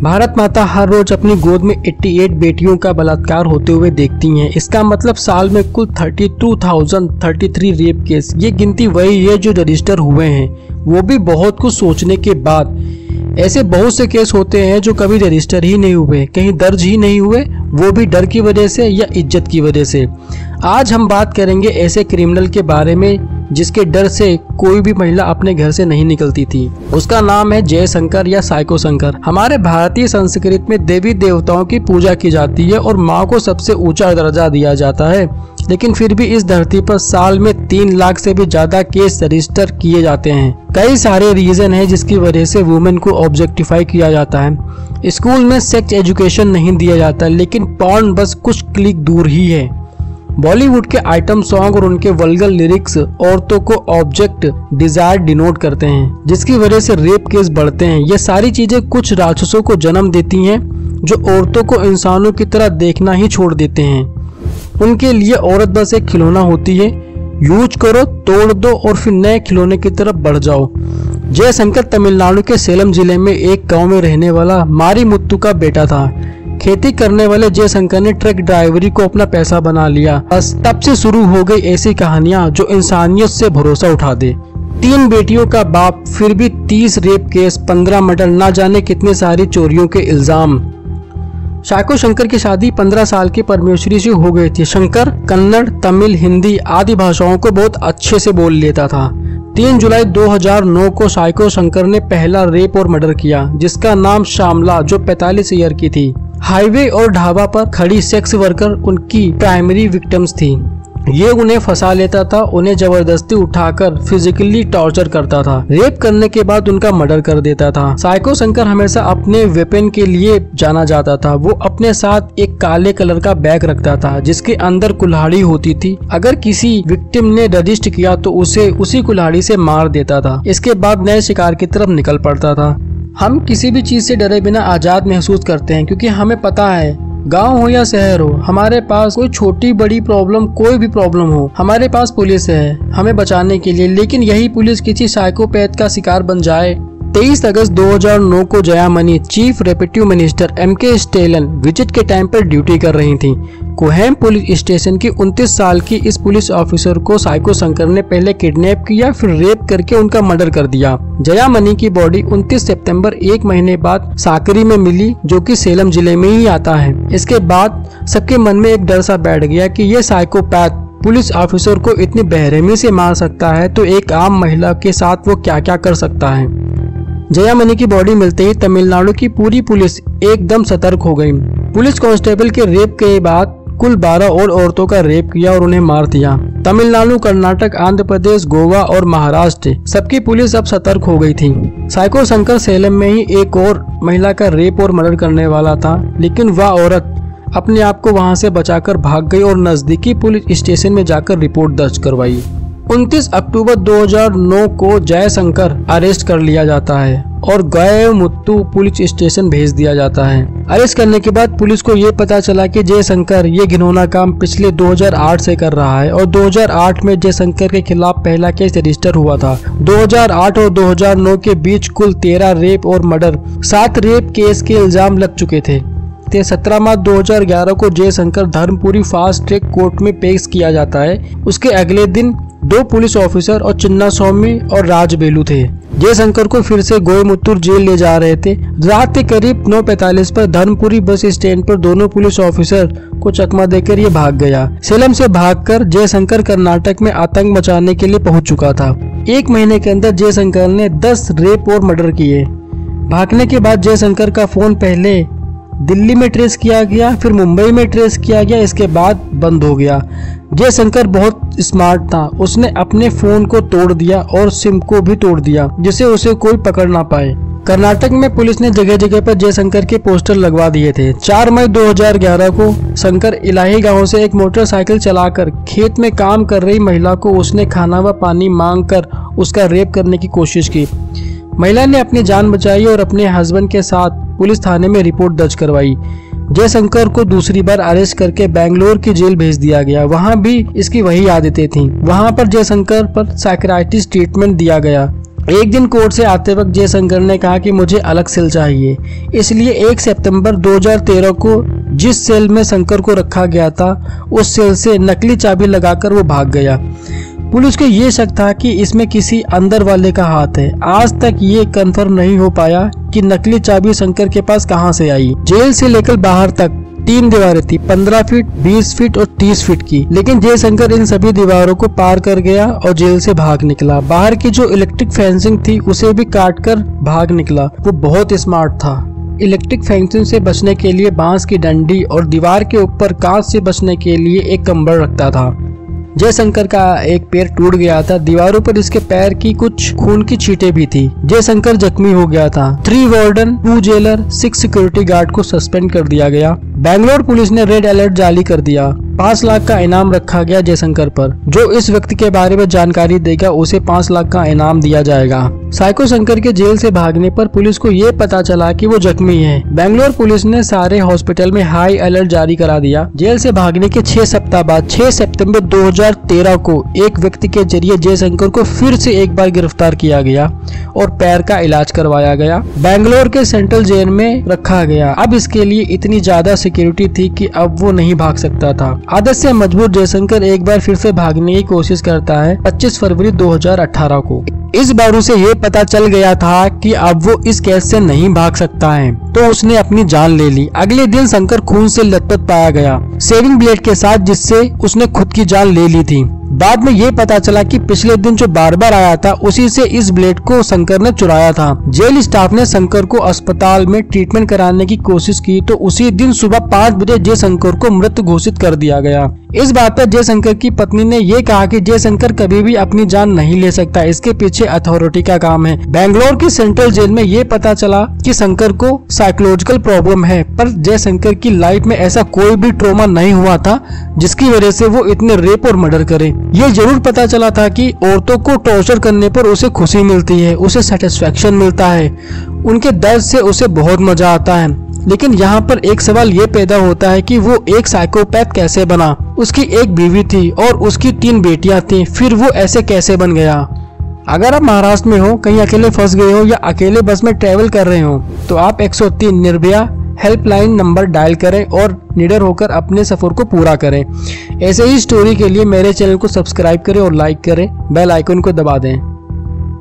भारत माता हर रोज अपनी गोद में 88 बेटियों का बलात्कार होते हुए देखती हैं। इसका मतलब साल में कुल 32,033 रेप केस। ये गिनती वही है जो रजिस्टर हुए हैं, वो भी बहुत कुछ सोचने के बाद। ऐसे बहुत से केस होते हैं जो कभी रजिस्टर ही नहीं हुए, कहीं दर्ज ही नहीं हुए, वो भी डर की वजह से या इज्जत की वजह से। आज हम बात करेंगे ऐसे क्रिमिनल के बारे में जिसके डर से कोई भी महिला अपने घर से नहीं निकलती थी। उसका नाम है जयशंकर या साइको शंकर। हमारे भारतीय संस्कृति में देवी देवताओं की पूजा की जाती है और माँ को सबसे ऊंचा दर्जा दिया जाता है, लेकिन फिर भी इस धरती पर साल में 3 लाख से भी ज्यादा केस रजिस्टर किए जाते हैं। कई सारे रीजन है जिसकी वजह से वुमेन को ऑब्जेक्टिफाई किया जाता है। स्कूल में सेक्स एजुकेशन नहीं दिया जाता, लेकिन पॉर्न बस कुछ क्लिक दूर ही है। बॉलीवुड के आइटम सॉन्ग और उनके वल्गर लिरिक्स औरतों को ऑब्जेक्ट डिजायर डिनोट करते हैं, जिसकी वजह से रेप केस बढ़ते हैं। ये सारी चीजें कुछ राक्षसों को जन्म देती हैं जो औरतों को इंसानों की तरह देखना ही छोड़ देते हैं। उनके लिए औरत बस एक खिलौना होती है, यूज करो, तोड़ दो और फिर नए खिलौने की तरफ बढ़ जाओ। जयशंकर तमिलनाडु के सेलम जिले में एक गांव में रहने वाला मारी मुत्तू का बेटा था। खेती करने वाले जयशंकर ने ट्रक ड्राइवरी को अपना पैसा बना लिया। बस तब से शुरू हो गई ऐसी कहानियां जो इंसानियत से भरोसा उठा दे। 3 बेटियों का बाप, फिर भी 30 रेप केस, 15 मर्डर, ना जाने कितने सारी चोरियों के इल्जाम। साइको शंकर की शादी 15 साल की परमेश्वरी से हो गई थी। शंकर कन्नड़, तमिल, हिंदी आदि भाषाओं को बहुत अच्छे से बोल लेता था। 3 जुलाई 2009 को साइको शंकर ने पहला रेप और मर्डर किया, जिसका नाम श्यामला, जो 45 ईयर की थी। हाईवे और ढाबा पर खड़ी सेक्स वर्कर उनकी प्राइमरी विक्टिम्स थी। ये उन्हें फंसा लेता था, उन्हें जबरदस्ती उठाकर फिजिकली टॉर्चर करता था। रेप करने के बाद उनका मर्डर कर देता था। साइको शंकर हमेशा अपने वेपन के लिए जाना जाता था। वो अपने साथ एक काले कलर का बैग रखता था जिसके अंदर कुल्हाड़ी होती थी। अगर किसी विक्टिम ने रजिस्ट किया तो उसे उसी कुल्हाड़ी से मार देता था। इसके बाद नए शिकार की तरफ निकल पड़ता था। हम किसी भी चीज से डरे बिना आजाद महसूस करते हैं, क्योंकि हमें पता है गांव हो या शहर हो, हमारे पास कोई छोटी बड़ी प्रॉब्लम, कोई भी प्रॉब्लम हो, हमारे पास पुलिस है हमें बचाने के लिए। लेकिन यही पुलिस किसी साइकोपैथ का शिकार बन जाए। 23 अगस्त 2009 को Jayamani, chief deputy minister MK Stalin visit के टाइम पर ड्यूटी कर रही थी। कोहेम पुलिस स्टेशन की 29 साल की इस पुलिस ऑफिसर को साइको शंकर ने पहले किडनैप किया, फिर रेप करके उनका मर्डर कर दिया। जयामनी की बॉडी 29 सितंबर 1 महीने बाद साकरी में मिली, जो कि सेलम जिले में ही आता है। इसके बाद सबके मन में एक डर सा बैठ गया कि ये साइकोपैथ पुलिस ऑफिसर को इतनी बेरहमी से मार सकता है, तो एक आम महिला के साथ वो क्या क्या कर सकता है। जयामनी की बॉडी मिलते ही तमिलनाडु की पूरी पुलिस एकदम सतर्क हो गई। पुलिस कांस्टेबल के रेप के बाद कुल 12 और औरतों का रेप किया और उन्हें मार दिया। तमिलनाडु, कर्नाटक, आंध्र प्रदेश, गोवा और महाराष्ट्र सबकी पुलिस अब सतर्क हो गई थी। साइको शंकर सेलम में ही एक और महिला का रेप और मर्डर करने वाला था, लेकिन वह औरत अपने आप को वहां से बचाकर भाग गई और नजदीकी पुलिस स्टेशन में जाकर रिपोर्ट दर्ज करवाई। 29 अक्टूबर 2009 को जयशंकर अरेस्ट कर लिया जाता है और गयमुत्तु पुलिस स्टेशन भेज दिया जाता है। अरेस्ट करने के बाद पुलिस को ये पता चला कि जयशंकर ये घिनौना काम पिछले 2008 से कर रहा है और 2008 में जयशंकर के खिलाफ पहला केस रजिस्टर हुआ था। 2008 और 2009 के बीच कुल 13 रेप और मर्डर, 7 रेप केस के इल्जाम लग चुके थे। 17 मार्च 2011 को Jaishankar Dharmapuri fast track court में पेश किया जाता है। उसके अगले दिन 2 पुलिस ऑफिसर और चिन्नास्वामी और राजबेलू थे। जयशंकर को फिर से गोयमुत्तूर जेल ले जा रहे थे। रात के करीब 9:45 पर धर्मपुरी बस स्टैंड पर दोनों पुलिस ऑफिसर को चकमा देकर ये भाग गया। सेलम से भागकर जयशंकर कर्नाटक में आतंक मचाने के लिए पहुंच चुका था। 1 महीने के अंदर जयशंकर ने 10 रेप और मर्डर किए। भागने के बाद जयशंकर का फोन पहले दिल्ली में ट्रेस किया गया, फिर मुंबई में ट्रेस किया गया, इसके बाद बंद हो गया। जयशंकर बहुत स्मार्ट था, उसने अपने फोन को तोड़ दिया और सिम को भी तोड़ दिया, जिससे उसे कोई पकड़ ना पाए। कर्नाटक में पुलिस ने जगह जगह पर जयशंकर के पोस्टर लगवा दिए थे। 4 मई 2011 को शंकर इलाही गांव से एक मोटरसाइकिल चलाकर खेत में काम कर रही महिला को उसने खाना व पानी मांगकर उसका रेप करने की कोशिश की। महिला ने अपनी जान बचाई और अपने हस्बैंड के साथ पुलिस थाने में रिपोर्ट दर्ज करवाई। जयशंकर को दूसरी बार अरेस्ट करके बेंगलोर की जेल भेज दिया गया। वहां भी इसकी वही आदतें थीं। वहां पर जयशंकर पर साइकियाट्रिस्ट ट्रीटमेंट दिया गया। एक दिन कोर्ट से आते वक्त जयशंकर ने कहा कि मुझे अलग सेल चाहिए, इसलिए 1 सितंबर 2013 को जिस सेल में शंकर को रखा गया था उस सेल से नकली चाबी लगाकर वो भाग गया। पुलिस को ये शक था कि इसमें किसी अंदर वाले का हाथ है। आज तक ये कंफर्म नहीं हो पाया कि नकली चाबी शंकर के पास कहां से आई। जेल से लेकर बाहर तक 3 दीवारें थी, 15 फीट, 20 फीट और 30 फीट की, लेकिन जयशंकर इन सभी दीवारों को पार कर गया और जेल से भाग निकला। बाहर की जो इलेक्ट्रिक फेंसिंग थी उसे भी काट कर भाग निकला। वो बहुत स्मार्ट था। इलेक्ट्रिक फेंसिंग से बचने के लिए बांस की डंडी और दीवार के ऊपर कांच से बचने के लिए एक कंबल रखता था। जयशंकर का एक पैर टूट गया था, दीवारों पर इसके पैर की कुछ खून की छींटें भी थी। जयशंकर जख्मी हो गया था। 3 वार्डन, 2 जेलर, 6 सिक्योरिटी गार्ड को सस्पेंड कर दिया गया। बेंगलोर पुलिस ने रेड अलर्ट जारी कर दिया। 5 लाख का इनाम रखा गया जयशंकर पर। जो इस व्यक्ति के बारे में जानकारी देगा उसे 5 लाख का इनाम दिया जाएगा। साइको शंकर के जेल से भागने पर पुलिस को ये पता चला कि वो जख्मी है। बेंगलोर पुलिस ने सारे हॉस्पिटल में हाई अलर्ट जारी करा दिया। जेल से भागने के 6 सप्ताह बाद 6 सितंबर 2013 को एक व्यक्ति के जरिए जयशंकर को फिर से एक बार गिरफ्तार किया गया और पैर का इलाज करवाया गया। बेंगलोर के सेंट्रल जेल में रखा गया। अब इसके लिए इतनी ज्यादा सिक्योरिटी थी कि अब वो नहीं भाग सकता था। आदत से मजबूर जयशंकर एक बार फिर से भागने की कोशिश करता है 25 फरवरी 2018 को। इस बार उसे ये पता चल गया था कि अब वो इस केस से नहीं भाग सकता है, तो उसने अपनी जान ले ली। अगले दिन शंकर खून से लथपथ पाया गया, शेविंग ब्लेड के साथ, जिससे उसने खुद की जान ले ली थी। बाद में ये पता चला कि पिछले दिन जो बार्बर आया था उसी से इस ब्लेड को शंकर ने चुराया था। जेल स्टाफ ने शंकर को अस्पताल में ट्रीटमेंट कराने की कोशिश की तो उसी दिन सुबह 5 बजे जयशंकर को मृत घोषित कर दिया गया। इस बात पर जयशंकर की पत्नी ने ये कहा कि जयशंकर कभी भी अपनी जान नहीं ले सकता, इसके पीछे अथॉरिटी का काम है। बेंगलोर की सेंट्रल जेल में ये पता चला कि शंकर को साइकोलॉजिकल प्रॉब्लम है, पर जयशंकर की लाइफ में ऐसा कोई भी ट्रॉमा नहीं हुआ था जिसकी वजह से वो इतने रेप और मर्डर करे। ये जरूर पता चला था कि औरतों को टॉर्चर करने पर उसे खुशी मिलती है, उसे सेटिस्फेक्शन मिलता है, उनके दर्द से उसे बहुत मजा आता है। लेकिन यहाँ पर एक सवाल ये पैदा होता है कि वो एक साइकोपैथ कैसे बना। उसकी एक बीवी थी और उसकी 3 बेटियां थी, फिर वो ऐसे कैसे बन गया। अगर आप महाराष्ट्र में हो, कहीं अकेले फंस गए हो या अकेले बस में ट्रेवल कर रहे हो तो आप 103 निर्भया हेल्पलाइन नंबर डायल करें और निडर होकर अपने सफर को पूरा करें। ऐसे ही स्टोरी के लिए मेरे चैनल को सब्सक्राइब करें और लाइक करें, बेल आइकन को दबा दें।